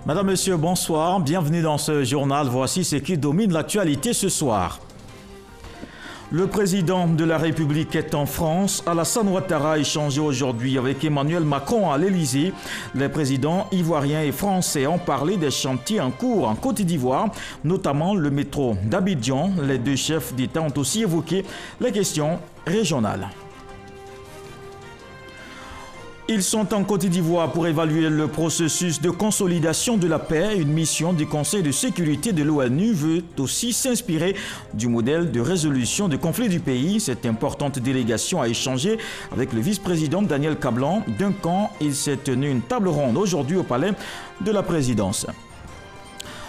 Madame, Monsieur, bonsoir. Bienvenue dans ce journal. Voici ce qui domine l'actualité ce soir. Le président de la République est en France. Alassane Ouattara a échangé aujourd'hui avec Emmanuel Macron à l'Élysée. Les présidents ivoiriens et français ont parlé des chantiers en cours en Côte d'Ivoire, notamment le métro d'Abidjan. Les deux chefs d'État ont aussi évoqué les questions régionales. Ils sont en Côte d'Ivoire pour évaluer le processus de consolidation de la paix. Une mission du Conseil de sécurité de l'ONU veut aussi s'inspirer du modèle de résolution de conflits du pays. Cette importante délégation a échangé avec le vice-président Daniel Kablan. D'un camp, il s'est tenu une table ronde aujourd'hui au palais de la présidence.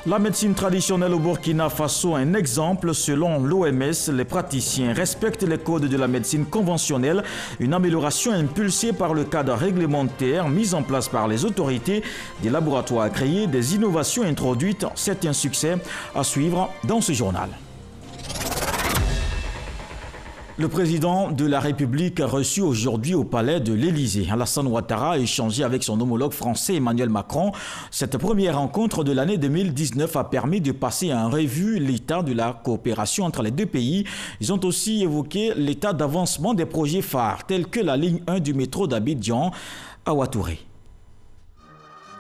La médecine traditionnelle au Burkina Faso, un exemple. Selon l'OMS, les praticiens respectent les codes de la médecine conventionnelle. Une amélioration impulsée par le cadre réglementaire mis en place par les autorités, des laboratoires créés, des innovations introduites. C'est un succès à suivre dans ce journal. Le président de la République a reçu aujourd'hui au palais de l'Élysée. Alassane Ouattara a échangé avec son homologue français Emmanuel Macron. Cette première rencontre de l'année 2019 a permis de passer en revue l'état de la coopération entre les deux pays. Ils ont aussi évoqué l'état d'avancement des projets phares tels que la ligne 1 du métro d'Abidjan à Ouattouré.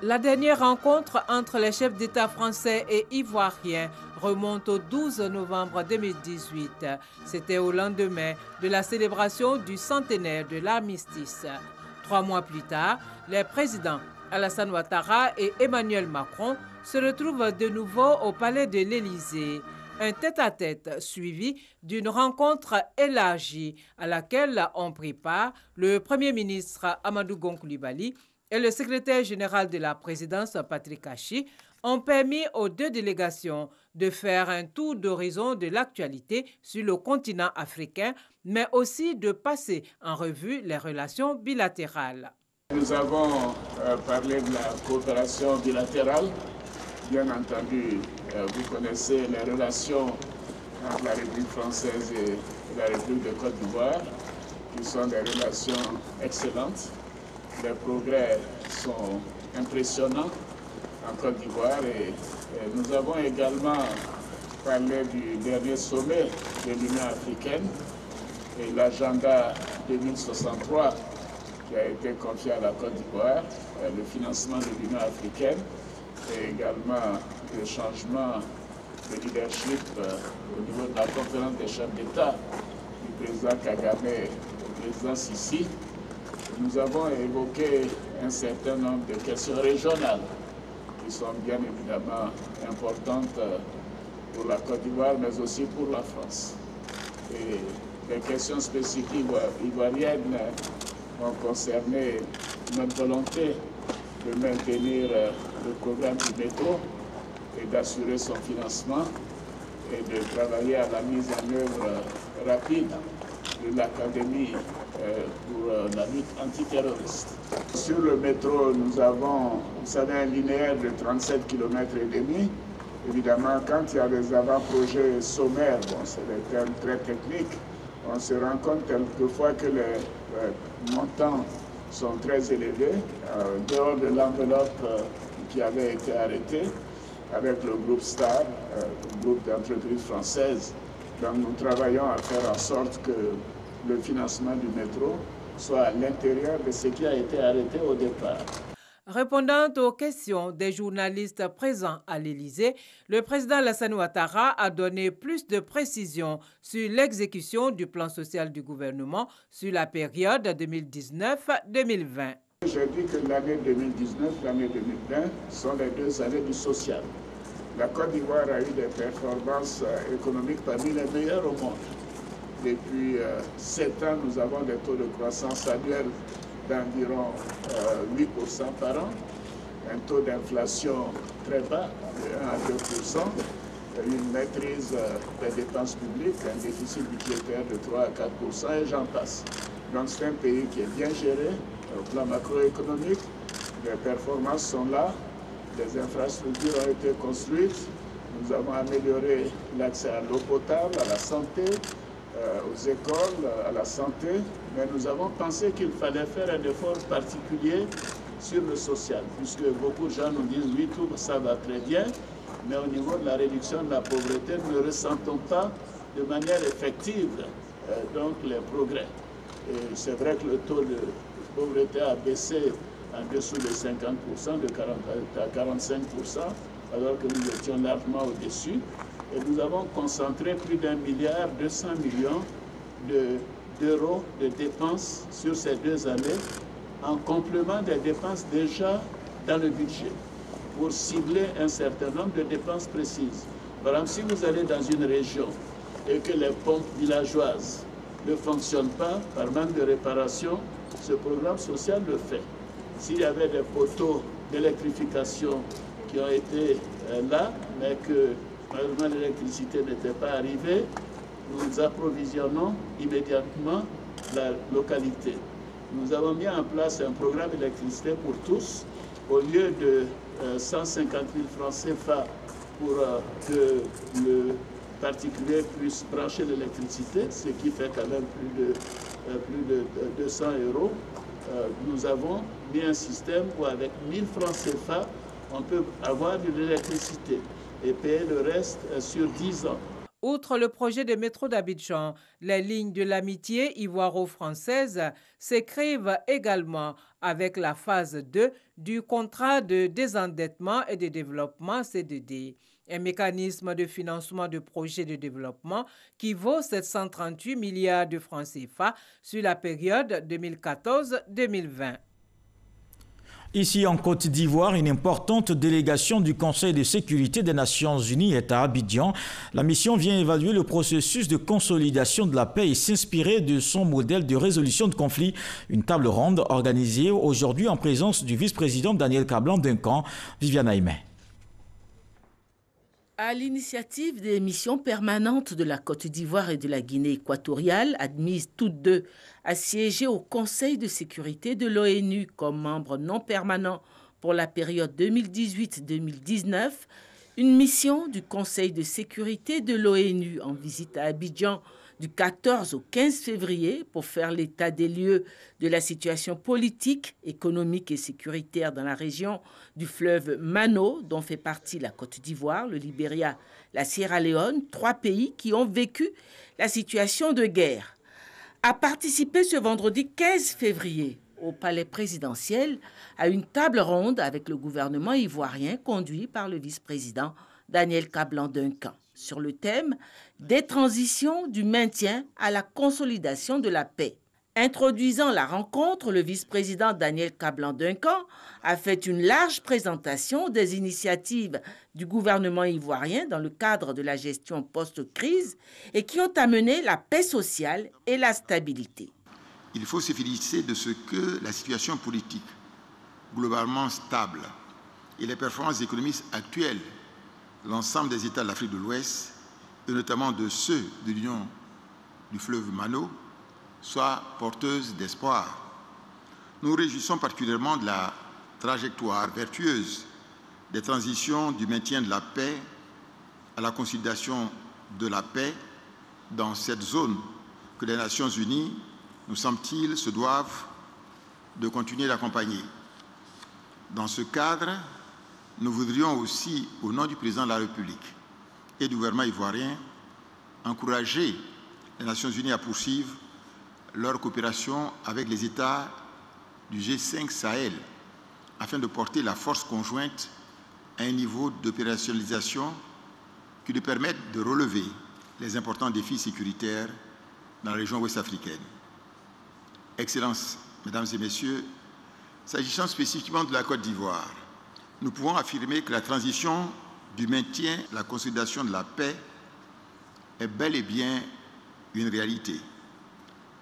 La dernière rencontre entre les chefs d'État français et ivoiriens remonte au 12 novembre 2018. C'était au lendemain de la célébration du centenaire de l'armistice. 3 mois plus tard, les présidents Alassane Ouattara et Emmanuel Macron se retrouvent de nouveau au palais de l'Élysée. Un tête-à-tête suivi d'une rencontre élargie à laquelle ont pris part le Premier ministre Amadou Gon Coulibaly et le secrétaire général de la présidence, Patrick Achi, ont permis aux deux délégations de faire un tour d'horizon de l'actualité sur le continent africain, mais aussi de passer en revue les relations bilatérales. Nous avons parlé de la coopération bilatérale. Bien entendu, vous connaissez les relations entre la République française et la République de Côte d'Ivoire, qui sont des relations excellentes. Les progrès sont impressionnants en Côte d'Ivoire et nous avons également parlé du dernier sommet de l'Union africaine et l'agenda 2063 qui a été confié à la Côte d'Ivoire, le financement de l'Union africaine et également le changement de leadership au niveau de la conférence des chefs d'État du président Kagame et du président Sissi. Nous avons évoqué un certain nombre de questions régionales qui sont bien évidemment importantes pour la Côte d'Ivoire, mais aussi pour la France. Et les questions spécifiques ivoiriennes ont concerné notre volonté de maintenir le programme du métro et d'assurer son financement et de travailler à la mise en œuvre rapide de l'Académie pour la lutte antiterroriste. Sur le métro, nous avons, vous savez, un linéaire de 37 km et demi. Évidemment, quand il y a des avant-projets sommaires, bon, c'est des termes très techniques, on se rend compte quelquefois que les montants sont très élevés, dehors de l'enveloppe qui avait été arrêtée avec le groupe STAR, le groupe d'entreprises françaises. Donc nous travaillons à faire en sorte que le financement du métro soit à l'intérieur de ce qui a été arrêté au départ. Répondant aux questions des journalistes présents à l'Élysée, le président Alassane Ouattara a donné plus de précisions sur l'exécution du plan social du gouvernement sur la période 2019-2020. J'ai dit que l'année 2019 et l'année 2020 sont les 2 années du social. La Côte d'Ivoire a eu des performances économiques parmi les meilleures au monde. Depuis 7 ans, nous avons des taux de croissance annuels d'environ 8% par an, un taux d'inflation très bas, de 1 à 2%, une maîtrise des dépenses publiques, un déficit budgétaire de 3 à 4%, et j'en passe. Donc c'est un pays qui est bien géré au plan macroéconomique, les performances sont là, les infrastructures ont été construites, nous avons amélioré l'accès à l'eau potable, à la santé, aux écoles, à la santé, mais nous avons pensé qu'il fallait faire un effort particulier sur le social, puisque beaucoup de gens nous disent oui, tout ça va très bien, mais au niveau de la réduction de la pauvreté, nous ne ressentons pas de manière effective donc les progrès. Et c'est vrai que le taux de pauvreté a baissé en dessous de 50%, de 40 à 45%, alors que nous étions largement au-dessus. Et nous avons concentré plus d'1,2 milliard d'euros de dépenses sur ces 2 années, en complément des dépenses déjà dans le budget, pour cibler un certain nombre de dépenses précises. Par exemple, si vous allez dans une région et que les pompes villageoises ne fonctionnent pas par manque de réparation, ce programme social le fait. S'il y avait des poteaux d'électrification qui ont été là, mais que malheureusement l'électricité n'était pas arrivée, nous approvisionnons immédiatement la localité. Nous avons mis en place un programme d'électricité pour tous. Au lieu de 150 000 francs CFA pour que le particulier puisse brancher l'électricité, ce qui fait quand même plus de 200 €, nous avons mis un système où avec 1000 francs CFA, on peut avoir de l'électricité et payer le reste sur 10 ans. Outre le projet de métro d'Abidjan, les lignes de l'amitié ivoiro-française s'écrivent également avec la phase 2 du contrat de désendettement et de développement CDD, un mécanisme de financement de projets de développement qui vaut 738 milliards de francs CFA sur la période 2014-2020. Ici en Côte d'Ivoire, une importante délégation du Conseil de sécurité des Nations Unies est à Abidjan. La mission vient évaluer le processus de consolidation de la paix et s'inspirer de son modèle de résolution de conflits. Une table ronde organisée aujourd'hui en présence du vice-président Daniel Kablan-Duncan, Viviane Aimé. À l'initiative des missions permanentes de la Côte d'Ivoire et de la Guinée équatoriale, admises toutes deux à siéger au Conseil de sécurité de l'ONU comme membre non permanent pour la période 2018-2019, une mission du Conseil de sécurité de l'ONU en visite à Abidjan du 14 au 15 février pour faire l'état des lieux de la situation politique, économique et sécuritaire dans la région du fleuve Mano, dont fait partie la Côte d'Ivoire, le Libéria, la Sierra Leone, 3 pays qui ont vécu la situation de guerre. A participé ce vendredi 15 février au palais présidentiel à une table ronde avec le gouvernement ivoirien conduit par le vice-président Daniel Kablan-Duncan sur le thème des transitions du maintien à la consolidation de la paix. Introduisant la rencontre, le vice-président Daniel Kablan-Duncan a fait une large présentation des initiatives du gouvernement ivoirien dans le cadre de la gestion post-crise et qui ont amené la paix sociale et la stabilité. Il faut se féliciter de ce que la situation politique globalement stable et les performances économiques actuelles de l'ensemble des États de l'Afrique de l'Ouest, et notamment de ceux de l'Union du fleuve Mano, soient porteuses d'espoir. Nous nous réjouissons particulièrement de la trajectoire vertueuse des transitions du maintien de la paix à la consolidation de la paix dans cette zone que les Nations Unies, nous semble-t-il, se doivent de continuer d'accompagner. Dans ce cadre, nous voudrions aussi, au nom du président de la République et du gouvernement ivoirien, encourager les Nations Unies à poursuivre leur coopération avec les États du G5 Sahel afin de porter la force conjointe à un niveau d'opérationnalisation qui lui permette de relever les importants défis sécuritaires dans la région ouest-africaine. Excellences, Mesdames et Messieurs, s'agissant spécifiquement de la Côte d'Ivoire, nous pouvons affirmer que la transition du maintien à la consolidation de la paix est bel et bien une réalité.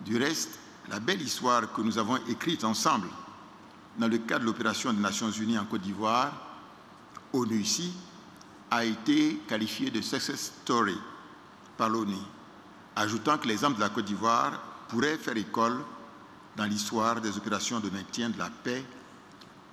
Du reste, la belle histoire que nous avons écrite ensemble dans le cadre de l'opération des Nations Unies en Côte d'Ivoire, ONU ici, a été qualifiée de success story par l'ONU, ajoutant que l'exemple de la Côte d'Ivoire pourrait faire école dans l'histoire des opérations de maintien de la paix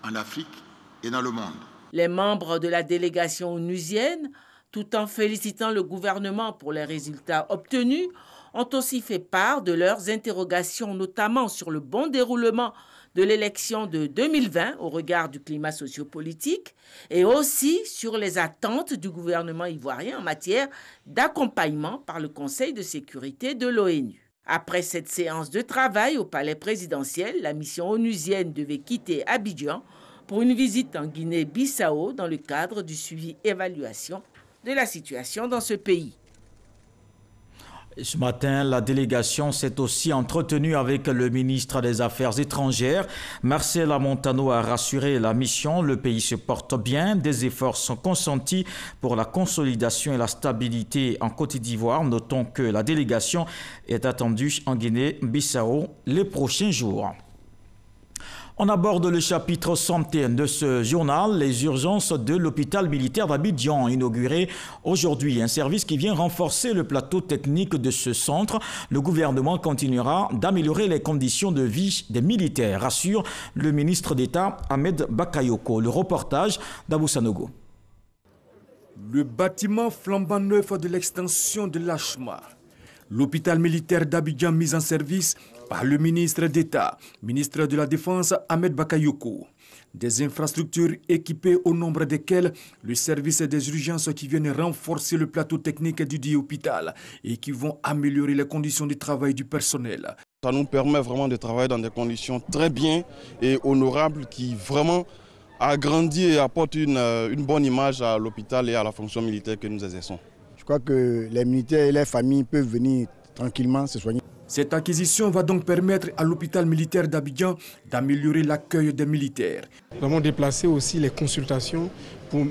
en Afrique et dans le monde. Les membres de la délégation onusienne, tout en félicitant le gouvernement pour les résultats obtenus, ont aussi fait part de leurs interrogations, notamment sur le bon déroulement de l'élection de 2020 au regard du climat sociopolitique et aussi sur les attentes du gouvernement ivoirien en matière d'accompagnement par le Conseil de sécurité de l'ONU. Après cette séance de travail au palais présidentiel, la mission onusienne devait quitter Abidjan pour une visite en Guinée-Bissau dans le cadre du suivi-évaluation de la situation dans ce pays. Ce matin, la délégation s'est aussi entretenue avec le ministre des Affaires étrangères. Marcela Montano a rassuré la mission. Le pays se porte bien. Des efforts sont consentis pour la consolidation et la stabilité en Côte d'Ivoire. Notons que la délégation est attendue en Guinée-Bissau les prochains jours. On aborde le chapitre santé de ce journal, les urgences de l'hôpital militaire d'Abidjan, inauguré aujourd'hui. Un service qui vient renforcer le plateau technique de ce centre. Le gouvernement continuera d'améliorer les conditions de vie des militaires, rassure le ministre d'État Ahmed Bakayoko. Le reportage d'Abou Sanogo. Le bâtiment flambant neuf de l'extension de l'Ashma. L'hôpital militaire d'Abidjan mis en service par le ministre d'État, ministre de la Défense Ahmed Bakayoko. Des infrastructures équipées au nombre desquelles le service des urgences qui viennent renforcer le plateau technique du dit hôpital et qui vont améliorer les conditions de travail du personnel. Ça nous permet vraiment de travailler dans des conditions très bien et honorables qui vraiment agrandissent et apportent une bonne image à l'hôpital et à la fonction militaire que nous exerçons. Je crois que les militaires et les familles peuvent venir tranquillement se soigner. Cette acquisition va donc permettre à l'hôpital militaire d'Abidjan d'améliorer l'accueil des militaires. Nous avons déplacé aussi les consultations pour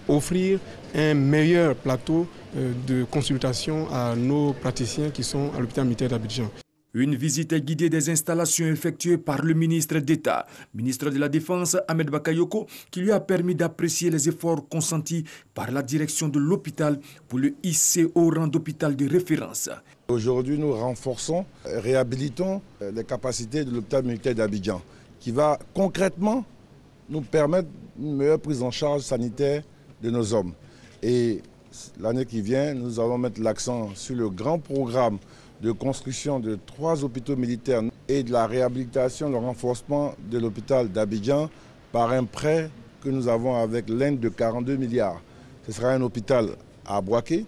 offrir un meilleur plateau de consultation à nos praticiens qui sont à l'hôpital militaire d'Abidjan. Une visite guidée des installations effectuées par le ministre d'État, ministre de la Défense Ahmed Bakayoko, qui lui a permis d'apprécier les efforts consentis par la direction de l'hôpital pour le hisser au rang d'hôpital de référence. Aujourd'hui, nous renforçons, réhabilitons les capacités de l'hôpital militaire d'Abidjan, qui va concrètement nous permettre une meilleure prise en charge sanitaire de nos hommes. Et l'année qui vient, nous allons mettre l'accent sur le grand programme de construction de 3 hôpitaux militaires et de la réhabilitation, le renforcement de l'hôpital d'Abidjan par un prêt que nous avons avec l'Inde de 42 milliards. Ce sera un hôpital à Bouaké,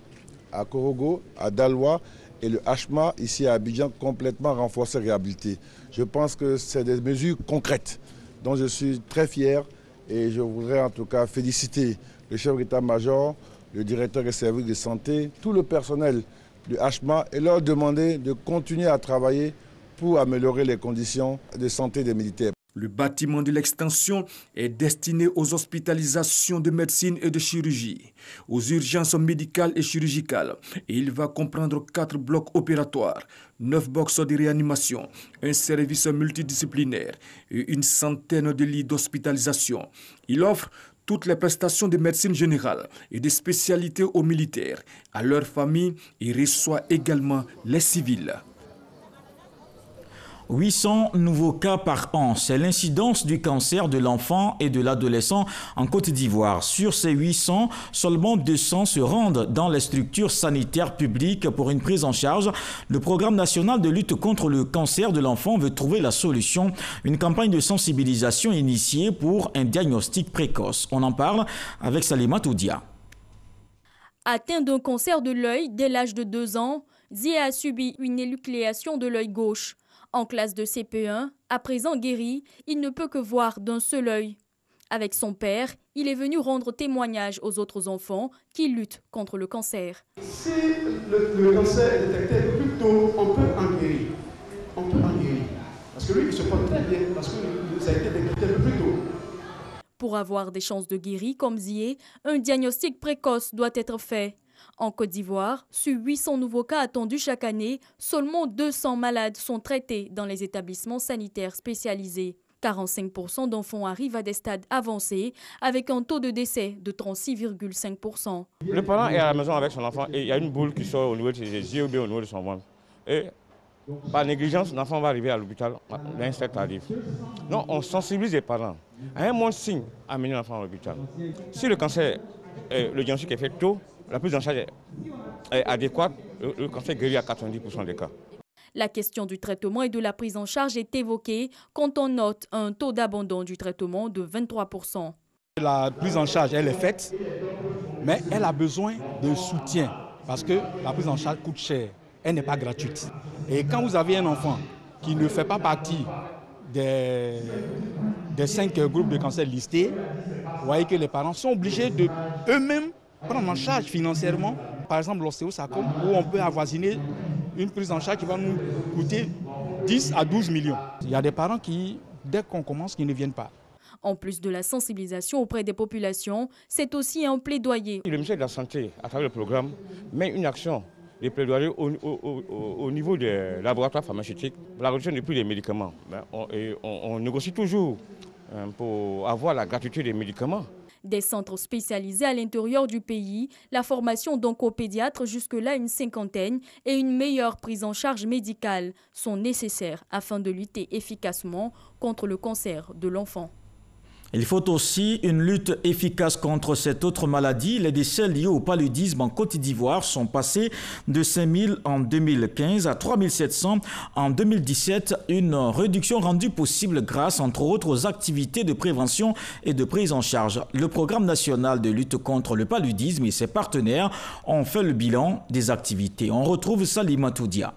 à Korogo, à Daloa et le Ashma ici à Abidjan complètement renforcé et réhabilité. Je pense que c'est des mesures concrètes dont je suis très fier et je voudrais en tout cas féliciter le chef d'état-major, le directeur des services de santé, tout le personnel du Ashma et leur demander de continuer à travailler pour améliorer les conditions de santé des militaires. Le bâtiment de l'extension est destiné aux hospitalisations de médecine et de chirurgie, aux urgences médicales et chirurgicales. Et il va comprendre 4 blocs opératoires, 9 boxes de réanimation, un service multidisciplinaire et une centaine de lits d'hospitalisation. Il offre toutes les prestations de médecine générale et de spécialités aux militaires, à leurs familles et reçoit également les civils. 800 nouveaux cas par an, c'est l'incidence du cancer de l'enfant et de l'adolescent en Côte d'Ivoire. Sur ces 800, seulement 200 se rendent dans les structures sanitaires publiques pour une prise en charge. Le programme national de lutte contre le cancer de l'enfant veut trouver la solution. Une campagne de sensibilisation initiée pour un diagnostic précoce. On en parle avec Salima Toudia. Atteint d'un cancer de l'œil dès l'âge de 2 ans, Zie a subi une énucléation de l'œil gauche. En classe de CP1, à présent guéri, il ne peut que voir d'un seul œil. Avec son père, il est venu rendre témoignage aux autres enfants qui luttent contre le cancer. Si le cancer est détecté plus tôt, on peut en guérir. On peut en guérir. Parce que lui, il se porte très bien, parce que ça a été détecté plus tôt. Pour avoir des chances de guérir comme Zie, un diagnostic précoce doit être fait. En Côte d'Ivoire, sur 800 nouveaux cas attendus chaque année, seulement 200 malades sont traités dans les établissements sanitaires spécialisés. 45% d'enfants arrivent à des stades avancés avec un taux de décès de 36,5%. Le parent est à la maison avec son enfant et il y a une boule qui sort au niveau de ses yeux ou bien au niveau de son ventre. Et par négligence, l'enfant va arriver à l'hôpital, l'insecte arrive. Donc on sensibilise les parents. À un moindre signe, amener l'enfant à l'hôpital. Si le cancer, le diagnostic est fait tôt, la prise en charge est adéquate, le cancer guérit à 90% des cas. La question du traitement et de la prise en charge est évoquée quand on note un taux d'abandon du traitement de 23%. La prise en charge, elle est faite, mais elle a besoin de soutien parce que la prise en charge coûte cher, elle n'est pas gratuite. Et quand vous avez un enfant qui ne fait pas partie des 5 groupes de cancer listés, vous voyez que les parents sont obligés de eux-mêmes prendre en charge financièrement, par exemple l'ostéosarcome, où on peut avoisiner une prise en charge qui va nous coûter 10 à 12 millions. Il y a des parents qui, dès qu'on commence, qui ne viennent pas. En plus de la sensibilisation auprès des populations, c'est aussi un plaidoyer. Le ministère de la Santé, à travers le programme, met une action de plaidoyer au niveau des laboratoires pharmaceutiques pour la réduction du prix des médicaments. On négocie toujours pour avoir la gratuité des médicaments. Des centres spécialisés à l'intérieur du pays, la formation d'oncopédiatres, jusque-là une 50aine, et une meilleure prise en charge médicale sont nécessaires afin de lutter efficacement contre le cancer de l'enfant. Il faut aussi une lutte efficace contre cette autre maladie. Les décès liés au paludisme en Côte d'Ivoire sont passés de 5 000 en 2015 à 3 700 en 2017. Une réduction rendue possible grâce, entre autres, aux activités de prévention et de prise en charge. Le programme national de lutte contre le paludisme et ses partenaires ont fait le bilan des activités. On retrouve Salima Toudia.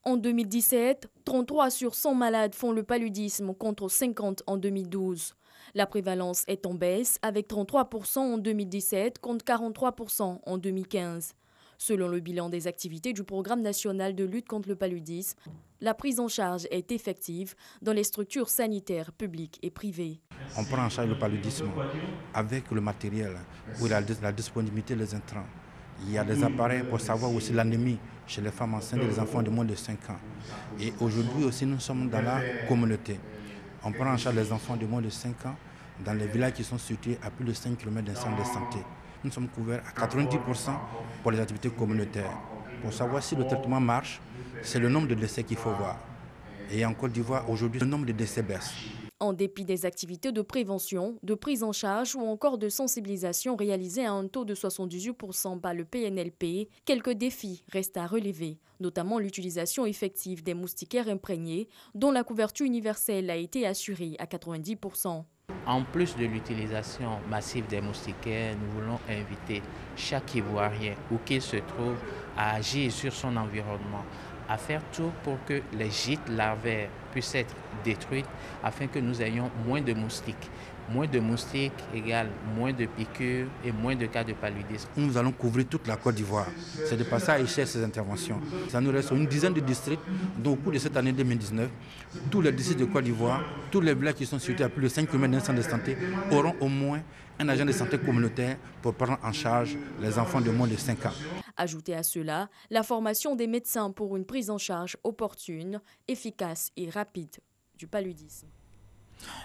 En 2017, 33 sur 100 malades font le paludisme contre 50 en 2012. La prévalence est en baisse avec 33% en 2017 contre 43% en 2015. Selon le bilan des activités du programme national de lutte contre le paludisme, la prise en charge est effective dans les structures sanitaires publiques et privées. On prend en charge le paludisme avec le matériel, ou la disponibilité des intrants. Il y a des appareils pour savoir aussi l'anémie chez les femmes enceintes et les enfants de moins de 5 ans. Et aujourd'hui aussi, nous sommes dans la communauté. On prend en charge les enfants de moins de 5 ans dans les villages qui sont situés à plus de 5 km d'un centre de santé. Nous sommes couverts à 90% pour les activités communautaires. Pour savoir si le traitement marche, c'est le nombre de décès qu'il faut voir. Et en Côte d'Ivoire, aujourd'hui, le nombre de décès baisse. En dépit des activités de prévention, de prise en charge ou encore de sensibilisation réalisées à un taux de 78% par le PNLP, quelques défis restent à relever, notamment l'utilisation effective des moustiquaires imprégnés, dont la couverture universelle a été assurée à 90%. En plus de l'utilisation massive des moustiquaires, nous voulons inviter chaque Ivoirien, où qu'il se trouve, à agir sur son environnement, à faire tout pour que les gîtes larvaires puissent être détruits afin que nous ayons moins de moustiques. Moins de moustiques égale moins de piqûres et moins de cas de paludisme. Nous allons couvrir toute la Côte d'Ivoire. C'est de passer à échelle ces interventions. Ça nous reste une dizaine de districts. Donc au cours de cette année 2019, tous les districts de Côte d'Ivoire, tous les villages qui sont situés à plus de 5 km d'un centre de santé auront au moins un agent de santé communautaire pour prendre en charge les enfants de moins de 5 ans. Ajoutez à cela la formation des médecins pour une prise en charge opportune, efficace et rapide du paludisme.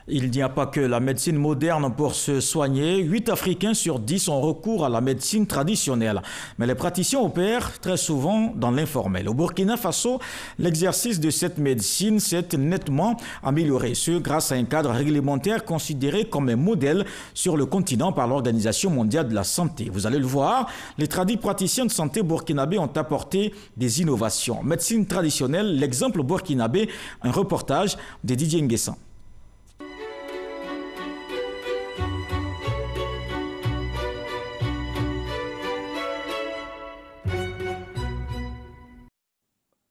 Il n'y a pas que la médecine moderne pour se soigner. 8 Africains sur 10 ont recours à la médecine traditionnelle. Mais les praticiens opèrent très souvent dans l'informel. Au Burkina Faso, l'exercice de cette médecine s'est nettement amélioré. Ce grâce à un cadre réglementaire considéré comme un modèle sur le continent par l'Organisation mondiale de la santé. Vous allez le voir, les praticiens de santé burkinabés ont apporté des innovations. Médecine traditionnelle, l'exemple burkinabé, un reportage de Didier Nguessan.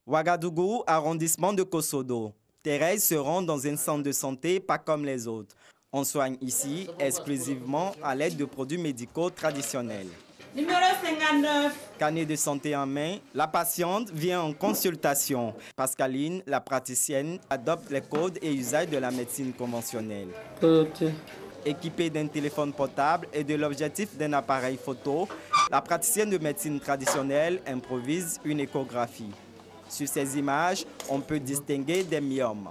Ouagadougou, arrondissement de Kosodo. Thérèse se rend dans un centre de santé pas comme les autres. On soigne ici exclusivement à l'aide de produits médicaux traditionnels. Numéro 59. Carnet de santé en main, la patiente vient en consultation. Pascaline, la praticienne, adopte les codes et usages de la médecine conventionnelle. Équipée d'un téléphone portable et de l'objectif d'un appareil photo, la praticienne de médecine traditionnelle improvise une échographie. Sur ces images, on peut distinguer des myomes.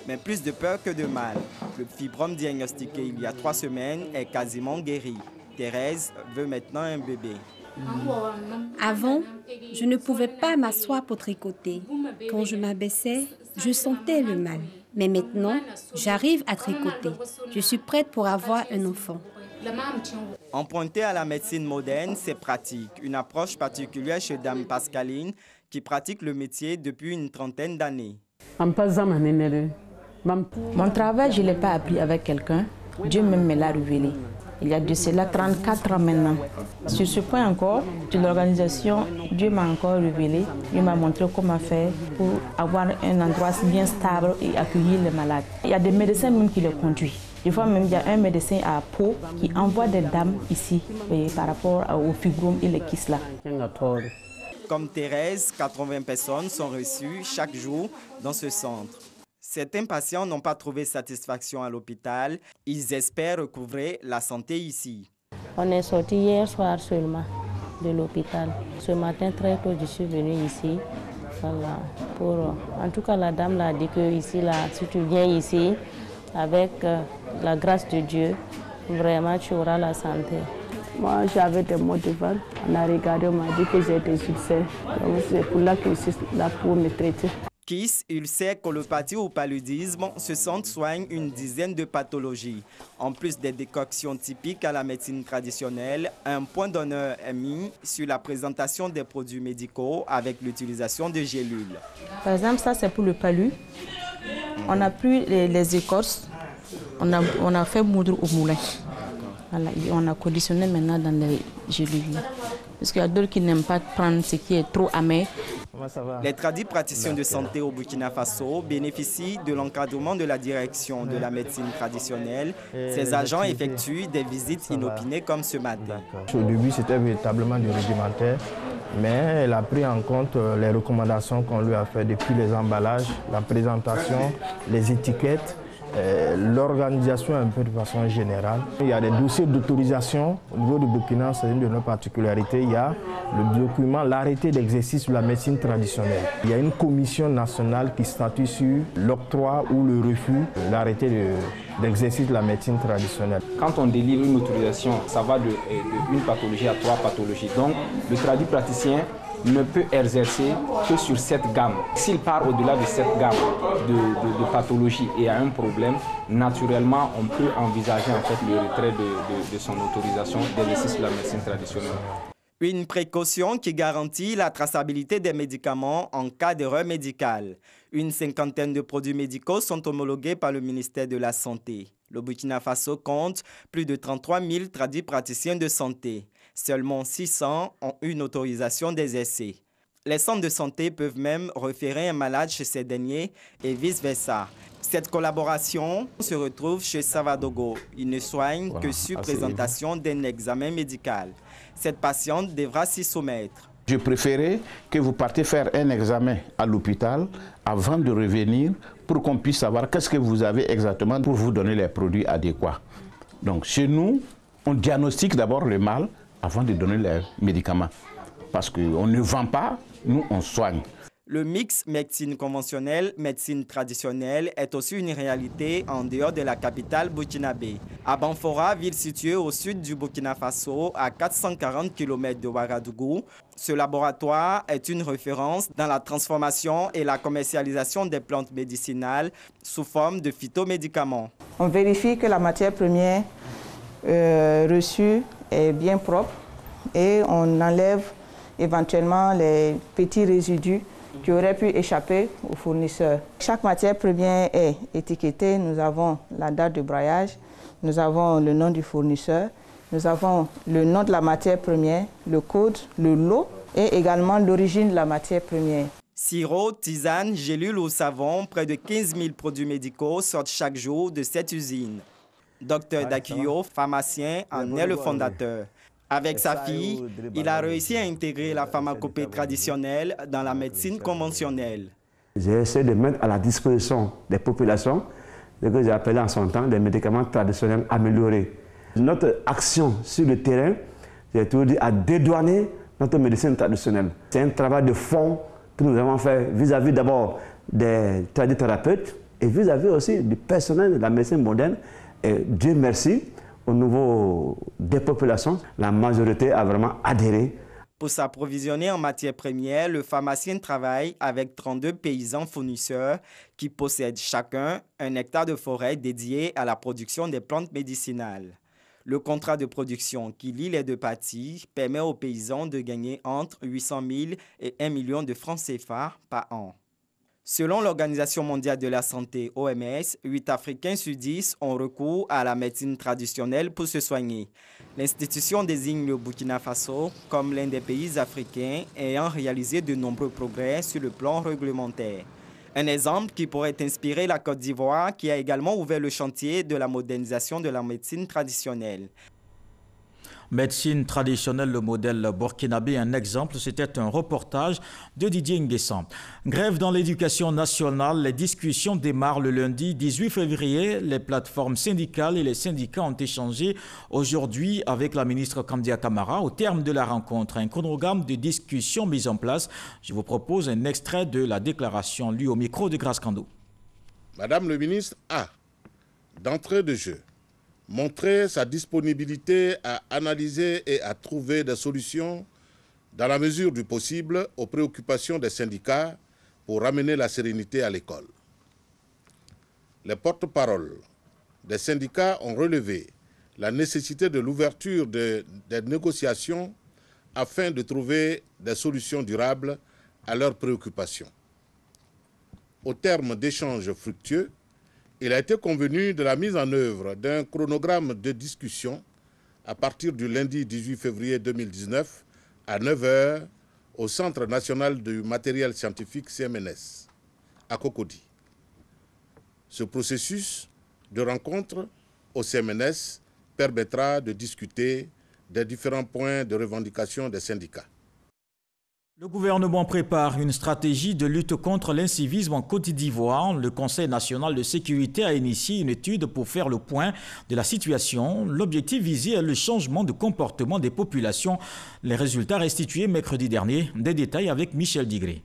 Mais plus de peur que de mal. Le fibrome diagnostiqué il y a 3 semaines est quasiment guéri. Thérèse veut maintenant un bébé. Avant, je ne pouvais pas m'asseoir pour tricoter. Quand je m'abaissais, je sentais le mal. Mais maintenant, j'arrive à tricoter. Je suis prête pour avoir un enfant. Emprunté à la médecine moderne, c'est pratique. Une approche particulière chez Dame Pascaline, qui pratique le métier depuis une trentaine d'années. Mon travail, je ne l'ai pas appris avec quelqu'un. Dieu même me l'a révélé. Il y a de cela 34 ans maintenant. Sur ce point encore, de l'organisation, Dieu m'a encore révélé. Il m'a montré comment faire pour avoir un endroit bien stable et accueillir les malades. Il y a des médecins même qui les conduisent. Des fois même, il y a un médecin à Pau qui envoie des dames ici par rapport au fibrome et les kystes là. Comme Thérèse, 80 personnes sont reçues chaque jour dans ce centre. Certains patients n'ont pas trouvé satisfaction à l'hôpital. Ils espèrent recouvrer la santé ici. On est sorti hier soir seulement de l'hôpital. Ce matin, très tôt, je suis venue ici. Voilà, en tout cas, la dame l'a dit que ici, là, si tu viens ici, avec la grâce de Dieu, vraiment, tu auras la santé. Moi, j'avais des maux de ventre. On a regardé, on m'a dit que j'ai des ulcères. C'est pour là que je suis là pour me traiter. Kyste, ulcère, colopathie ou paludisme, ce centre soigne une dizaine de pathologies. En plus des décoctions typiques à la médecine traditionnelle, un point d'honneur est mis sur la présentation des produits médicaux avec l'utilisation de gélules. Par exemple, ça c'est pour le palu. On a pris les écorces, on a fait moudre au moulin. Voilà, on a conditionné maintenant dans les gélules. Parce qu'il y a d'autres qui n'aiment pas prendre ce qui est trop amer. Les praticiens de santé au Burkina Faso bénéficient de l'encadrement de la direction de la médecine traditionnelle. Ces agents effectuent des visites inopinées comme ce matin. Au début, c'était véritablement du rudimentaire, mais elle a pris en compte les recommandations qu'on lui a faites depuis les emballages, la présentation, les étiquettes, l'organisation un peu de façon générale. Il y a des dossiers d'autorisation. Au niveau du Burkina, c'est une de nos particularités. Il y a le document, l'arrêté d'exercice de la médecine traditionnelle. Il y a une commission nationale qui statue sur l'octroi ou le refus de l'arrêté d'exercice de la médecine traditionnelle. Quand on délivre une autorisation, ça va de une pathologie à 3 pathologies. Donc, le praticien ne peut exercer que sur cette gamme. S'il part au-delà de cette gamme de pathologies et a un problème, naturellement, on peut envisager en fait le retrait de son autorisation d'exercice de la médecine traditionnelle. Une précaution qui garantit la traçabilité des médicaments en cas d'erreur médicale. Une cinquantaine de produits médicaux sont homologués par le ministère de la Santé. Le Burkina Faso compte plus de 33 000 praticiens de santé. Seulement 600 ont une autorisation d'exercer. Les centres de santé peuvent même référer un malade chez ces derniers et vice-versa. Cette collaboration se retrouve chez Savadogo. Il ne soigne que sur présentation d'un examen médical. Cette patiente devra s'y soumettre. Je préférais que vous partiez faire un examen à l'hôpital avant de revenir pour qu'on puisse savoir qu'est-ce que vous avez exactement pour vous donner les produits adéquats. Donc chez nous, on diagnostique d'abord le mal avant de donner les médicaments. Parce qu'on ne vend pas, nous on soigne. Le mix médecine conventionnelle, médecine traditionnelle est aussi une réalité en dehors de la capitale burkinabé. À Banfora, ville située au sud du Burkina Faso, à 440 km de Ouagadougou, ce laboratoire est une référence dans la transformation et la commercialisation des plantes médicinales sous forme de phytomédicaments. On vérifie que la matière première reçue est bien propre et on enlève éventuellement les petits résidus qui auraient pu échapper aux fournisseurs. Chaque matière première est étiquetée. Nous avons la date de braillage, nous avons le nom du fournisseur, nous avons le nom de la matière première, le code, le lot et également l'origine de la matière première. Sirop, tisane, gélules ou savon, près de 15 000 produits médicaux sortent chaque jour de cette usine. Dr Dakuyo, pharmacien, en est le fondateur. Avec sa fille, il a réussi à intégrer la pharmacopée traditionnelle dans la médecine conventionnelle. J'essaie de mettre à la disposition des populations ce que j'ai appelé en son temps des médicaments traditionnels améliorés. Notre action sur le terrain, c'est toujours dit à dédouaner notre médecine traditionnelle. C'est un travail de fond que nous avons fait vis-à-vis d'abord des tradithérapeutes et vis-à-vis aussi du personnel de la médecine moderne. Et Dieu merci, au niveau des populations, la majorité a vraiment adhéré. Pour s'approvisionner en matières premières, le pharmacien travaille avec 32 paysans fournisseurs qui possèdent chacun un hectare de forêt dédié à la production des plantes médicinales. Le contrat de production qui lie les deux parties permet aux paysans de gagner entre 800 000 et 1 million de francs CFA par an. Selon l'Organisation mondiale de la santé, OMS, 8 Africains sur 10 ont recours à la médecine traditionnelle pour se soigner. L'institution désigne le Burkina Faso comme l'un des pays africains ayant réalisé de nombreux progrès sur le plan réglementaire. Un exemple qui pourrait inspirer la Côte d'Ivoire, qui a également ouvert le chantier de la modernisation de la médecine traditionnelle. Médecine traditionnelle, le modèle burkinabé, un exemple, c'était un reportage de Didier Nguessan. Grève dans l'éducation nationale, les discussions démarrent le lundi 18 février. Les plateformes syndicales et les syndicats ont échangé aujourd'hui avec la ministre Kandia Camara. Au terme de la rencontre, un chronogramme de discussion mis en place. Je vous propose un extrait de la déclaration lue au micro de Grace Kando. Madame le ministre a, d'entrée de jeu, montrer sa disponibilité à analyser et à trouver des solutions dans la mesure du possible aux préoccupations des syndicats pour ramener la sérénité à l'école. Les porte-paroles des syndicats ont relevé la nécessité de l'ouverture des négociations afin de trouver des solutions durables à leurs préoccupations. Au terme d'échanges fructueux, il a été convenu de la mise en œuvre d'un chronogramme de discussion à partir du lundi 18 février 2019 à 9 h au Centre national du matériel scientifique CMNS à Cocody. Ce processus de rencontre au CMNS permettra de discuter des différents points de revendication des syndicats. Le gouvernement prépare une stratégie de lutte contre l'incivisme en Côte d'Ivoire. Le Conseil national de sécurité a initié une étude pour faire le point de la situation. L'objectif visé est le changement de comportement des populations. Les résultats restitués mercredi dernier. Des détails avec Michel Digré.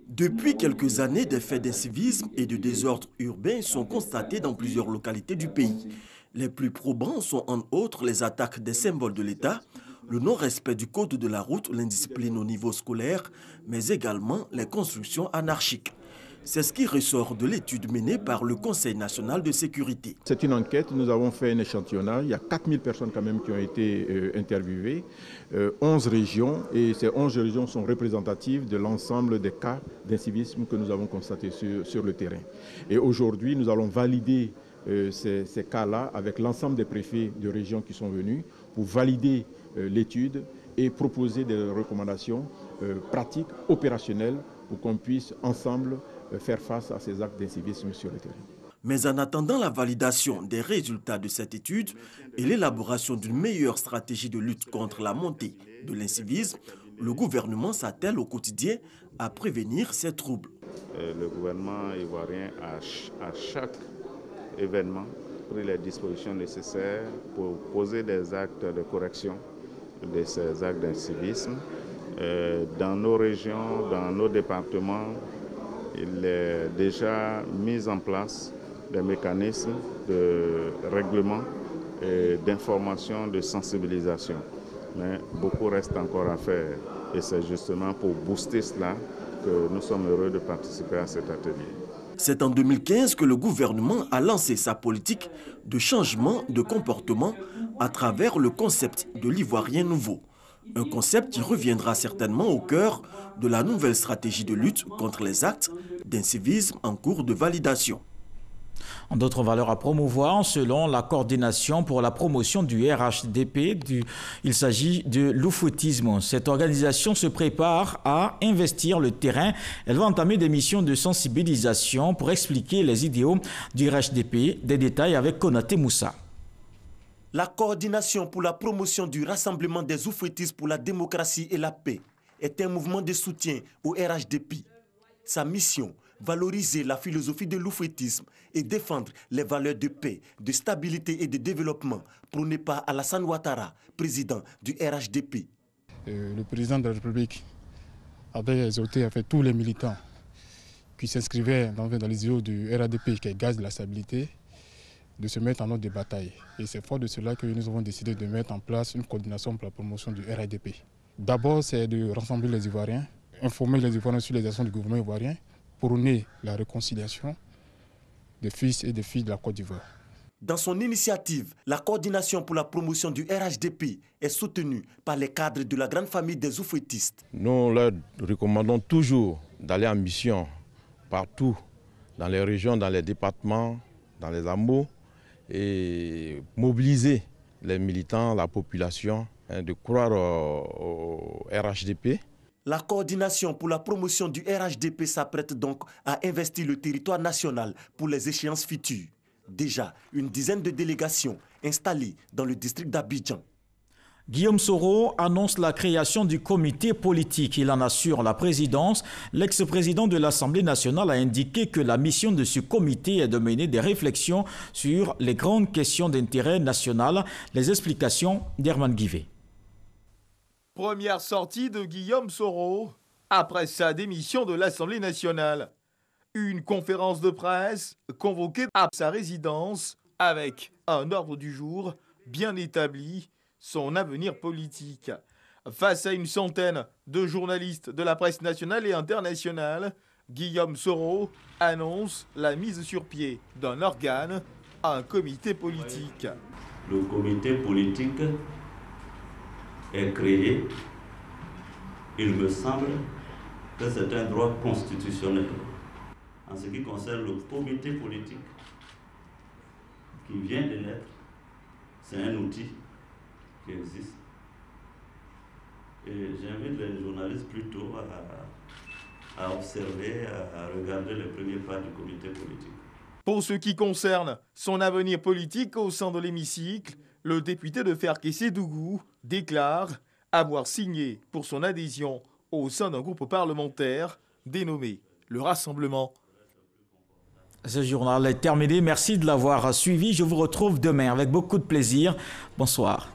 Depuis quelques années, des faits d'incivisme et de désordre urbain sont constatés dans plusieurs localités du pays. Les plus probants sont entre autres les attaques des symboles de l'État, le non-respect du code de la route, l'indiscipline au niveau scolaire, mais également les constructions anarchiques. C'est ce qui ressort de l'étude menée par le Conseil national de sécurité. C'est une enquête, nous avons fait un échantillonnage, il y a 4000 personnes quand même qui ont été interviewées, 11 régions, et ces 11 régions sont représentatives de l'ensemble des cas d'incivisme que nous avons constatés sur le terrain. Et aujourd'hui, nous allons valider ces cas-là avec l'ensemble des préfets de régions qui sont venus pour valider l'étude et proposer des recommandations pratiques, opérationnelles, pour qu'on puisse ensemble faire face à ces actes d'incivisme sur le terrain. Mais en attendant la validation des résultats de cette étude et l'élaboration d'une meilleure stratégie de lutte contre la montée de l'incivisme, le gouvernement s'attelle au quotidien à prévenir ces troubles. Le gouvernement ivoirien à chaque événement pris les dispositions nécessaires pour poser des actes de correction de ces actes d'incivisme. Dans nos régions, dans nos départements, il est déjà mis en place des mécanismes de règlement et d'information, de sensibilisation. Mais beaucoup reste encore à faire et c'est justement pour booster cela que nous sommes heureux de participer à cet atelier. C'est en 2015 que le gouvernement a lancé sa politique de changement de comportement à travers le concept de l'Ivoirien nouveau. Un concept qui reviendra certainement au cœur de la nouvelle stratégie de lutte contre les actes d'incivisme en cours de validation. D'autres valeurs à promouvoir selon la coordination pour la promotion du RHDP. Il s'agit de l'oufoutisme. Cette organisation se prépare à investir le terrain. Elle va entamer des missions de sensibilisation pour expliquer les idéaux du RHDP. Des détails avec Konaté Moussa. La coordination pour la promotion du rassemblement des oufoutistes pour la démocratie et la paix est un mouvement de soutien au RHDP. Sa mission, valoriser la philosophie de l'oufoutisme et défendre les valeurs de paix, de stabilité et de développement prônées par Alassane Ouattara, président du RHDP. Le président de la République avait exhorté à faire tous les militants qui s'inscrivaient dans les idéaux du RHDP, qui est gage de la stabilité, de se mettre en ordre de bataille. Et c'est fort de cela que nous avons décidé de mettre en place une coordination pour la promotion du RHDP. D'abord, c'est de rassembler les Ivoiriens, informer les Ivoiriens sur les actions du gouvernement ivoirien, prôner la réconciliation des fils et des filles de la Côte d'Ivoire. Dans son initiative, la coordination pour la promotion du RHDP est soutenue par les cadres de la grande famille des oufouettistes. Nous leur recommandons toujours d'aller en mission partout, dans les régions, dans les départements, dans les hameaux, et mobiliser les militants, la population, de croire au RHDP. La coordination pour la promotion du RHDP s'apprête donc à investir le territoire national pour les échéances futures. Déjà, une dizaine de délégations installées dans le district d'Abidjan. Guillaume Soro annonce la création du comité politique. Il en assure la présidence. L'ex-président de l'Assemblée nationale a indiqué que la mission de ce comité est de mener des réflexions sur les grandes questions d'intérêt national. Les explications d'Herman Guivet. Première sortie de Guillaume Soro après sa démission de l'Assemblée nationale. Une conférence de presse convoquée à sa résidence avec un ordre du jour bien établi, son avenir politique. Face à une centaine de journalistes de la presse nationale et internationale, Guillaume Soro annonce la mise sur pied d'un organe, un comité politique. Le comité politique est créé. Il me semble que c'est un droit constitutionnel. En ce qui concerne le comité politique qui vient de naître, c'est un outil qui existe. Et j'invite les journalistes plutôt à observer, à regarder les premiers pas du comité politique. Pour ce qui concerne son avenir politique au sein de l'hémicycle, le député de Ferkessé-Dougou déclare avoir signé pour son adhésion au sein d'un groupe parlementaire dénommé le Rassemblement. Ce journal est terminé. Merci de l'avoir suivi. Je vous retrouve demain avec beaucoup de plaisir. Bonsoir.